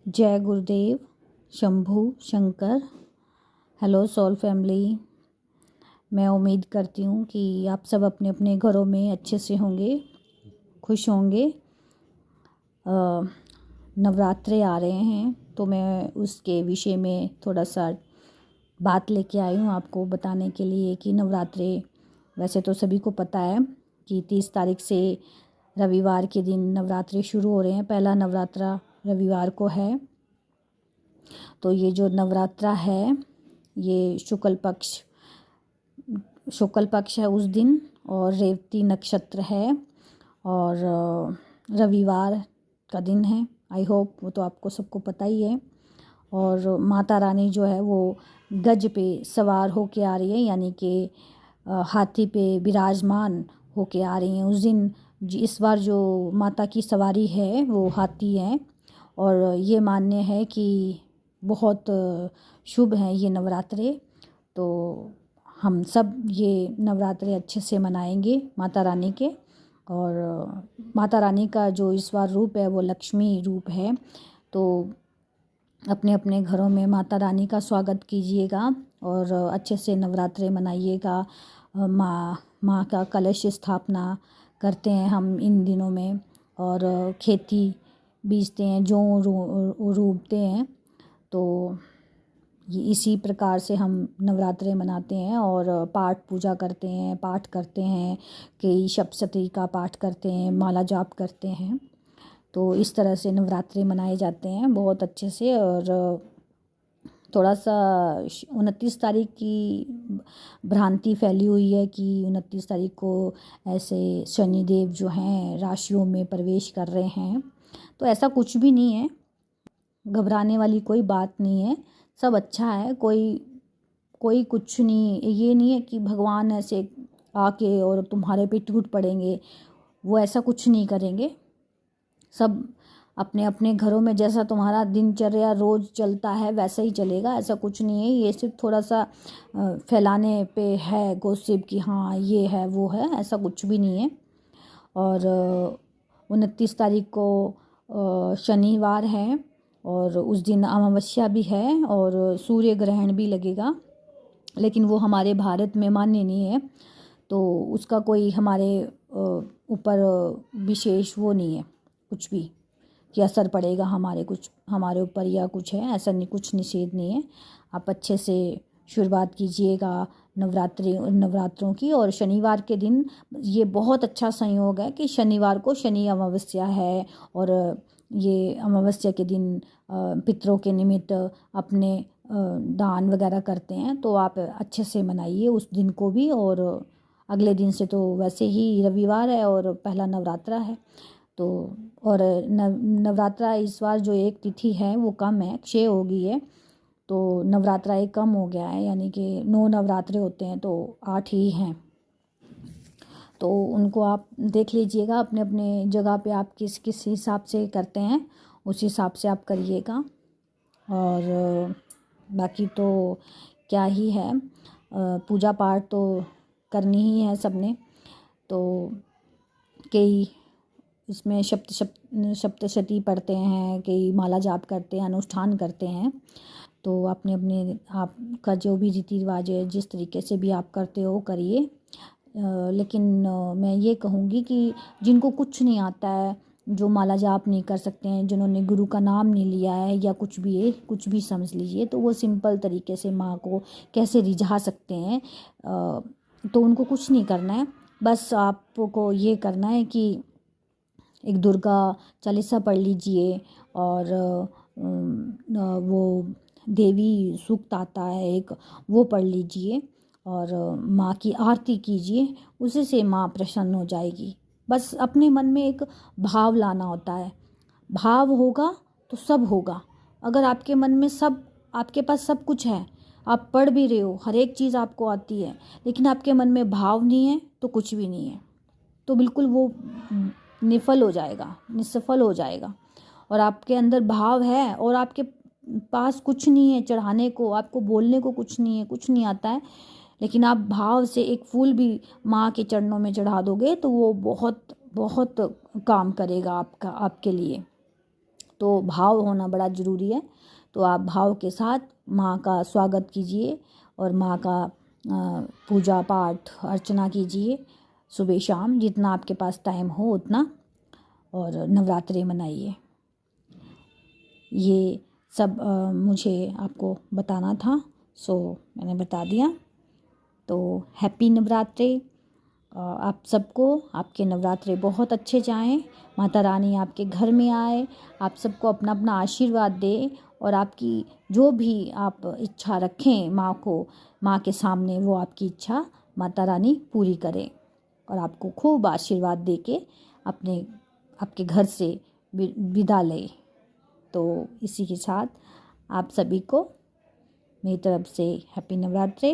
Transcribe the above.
जय Gurudev, Shambhu Shankar. Hello soul family. मैं उम्मीद करती हूँ कि आप सब अपने अपने घरों में अच्छे से होंगे, खुश होंगे। नवरात्रे आ रहे हैं तो मैं उसके विषय में थोड़ा सा बात लेके आई हूँ आपको बताने के लिए कि नवरात्रे वैसे तो सभी को पता है कि 30 तारीख से रविवार के दिन नवरात्रे शुरू हो रहे हैं। पहला नवरात्रा रविवार को है। तो ये जो नवरात्रा है ये शुक्ल पक्ष है उस दिन, और रेवती नक्षत्र है, और रविवार का दिन है। आई होप वो तो आपको सबको पता ही है। और माता रानी जो है वो गज पे सवार होके आ रही है, यानी कि हाथी पे विराजमान होके आ रही हैं उस दिन। इस बार जो माता की सवारी है वो हाथी है, और ये मान्य है कि बहुत शुभ हैं ये नवरात्रे। तो हम सब ये नवरात्रे अच्छे से मनाएंगे माता रानी के। और माता रानी का जो इस बार रूप है वो लक्ष्मी रूप है। तो अपने अपने घरों में माता रानी का स्वागत कीजिएगा और अच्छे से नवरात्रे मनाइएगा। माँ का कलश स्थापना करते हैं हम इन दिनों में, और खेती बीजते हैं, जौ रोपते हैं। तो ये इसी प्रकार से हम नवरात्रे मनाते हैं और पाठ पूजा करते हैं, पाठ करते हैं, कई सप्तशती का पाठ करते हैं, माला जाप करते हैं। तो इस तरह से नवरात्रे मनाए जाते हैं बहुत अच्छे से। और थोड़ा सा 29 तारीख की भ्रांति फैली हुई है कि 29 तारीख को ऐसे शनिदेव जो हैं राशियों में प्रवेश कर रहे हैं। तो ऐसा कुछ भी नहीं है, घबराने वाली कोई बात नहीं है, सब अच्छा है। कोई कुछ नहीं, ये नहीं है कि भगवान ऐसे आके और तुम्हारे पे टूट पड़ेंगे, वो ऐसा कुछ नहीं करेंगे। सब अपने अपने घरों में जैसा तुम्हारा दिनचर्या रोज़ चलता है वैसा ही चलेगा, ऐसा कुछ नहीं है। ये सिर्फ थोड़ा सा फैलाने पे है गॉसिप कि हाँ ये है वो है, ऐसा कुछ भी नहीं है। और 29 तारीख को शनिवार है, और उस दिन अमावस्या भी है और सूर्य ग्रहण भी लगेगा, लेकिन वो हमारे भारत में मान्य नहीं है। तो उसका कोई हमारे ऊपर विशेष वो नहीं है कुछ भी कि असर पड़ेगा हमारे ऊपर या कुछ है, ऐसा नहीं, कुछ निषेध नहीं है। आप अच्छे से शुरुआत कीजिएगा नवरात्रों की। और शनिवार के दिन ये बहुत अच्छा संयोग है कि शनिवार को शनि अमावस्या है, और ये अमावस्या के दिन पितरों के निमित्त अपने दान वगैरह करते हैं। तो आप अच्छे से मनाइए उस दिन को भी। और अगले दिन से तो वैसे ही रविवार है और पहला नवरात्रा है। तो और नवरात्रा इस बार जो एक तिथि है वो कम है, क्षय हो गई है। तो नवरात्रा एक कम हो गया है, यानी कि 9 नवरात्रे होते हैं तो 8 ही हैं। तो उनको आप देख लीजिएगा अपने अपने जगह पे, आप किस किस हिसाब से करते हैं उस हिसाब से आप करिएगा। और बाकी तो क्या ही है, पूजा पाठ तो करनी ही है सबने। तो कई इसमें सप्तशती पढ़ते हैं, कई माला जाप करते हैं, अनुष्ठान करते हैं। तो अपने अपने आपका जो भी रीति रिवाज है जिस तरीके से भी आप करते हो करिए। लेकिन मैं ये कहूँगी कि जिनको कुछ नहीं आता है, जो माला जाप नहीं कर सकते हैं, जिन्होंने गुरु का नाम नहीं लिया है या कुछ भी है, कुछ भी समझ लीजिए, तो वो सिंपल तरीके से माँ को कैसे रिझा सकते हैं। तो उनको कुछ नहीं करना है, बस आपको ये करना है कि एक दुर्गा चालीसा पढ़ लीजिए, और वो देवी सूक्त आता है एक, वो पढ़ लीजिए, और माँ की आरती कीजिए, उसी से माँ प्रसन्न हो जाएगी। बस अपने मन में एक भाव लाना होता है, भाव होगा तो सब होगा। अगर आपके मन में सब, आपके पास सब कुछ है, आप पढ़ भी रहे हो, हर एक चीज़ आपको आती है, लेकिन आपके मन में भाव नहीं है तो कुछ भी नहीं है, तो बिल्कुल वो निफल हो जाएगा, निसफल हो जाएगा। और आपके अंदर भाव है और आपके पास कुछ नहीं है चढ़ाने को, आपको बोलने को कुछ नहीं है, कुछ नहीं आता है, लेकिन आप भाव से एक फूल भी माँ के चरणों में चढ़ा दोगे तो वो बहुत बहुत काम करेगा आपके लिए। तो भाव होना बड़ा ज़रूरी है। तो आप भाव के साथ माँ का स्वागत कीजिए और माँ का पूजा पाठ अर्चना कीजिए सुबह शाम, जितना आपके पास टाइम हो उतना, और नवरात्रि मनाइए। ये सब मुझे आपको बताना था, सो मैंने बता दिया। तो हैप्पी नवरात्रि आप सबको। आपके नवरात्रे बहुत अच्छे जाएं, माता रानी आपके घर में आए, आप सबको अपना अपना आशीर्वाद दे, और आपकी जो भी आप इच्छा रखें माँ के सामने, वो आपकी इच्छा माता रानी पूरी करे और आपको खूब आशीर्वाद दे के आपके घर से विदा ले। तो इसी के साथ आप सभी को मेरी तरफ से हैप्पी नवरात्रि।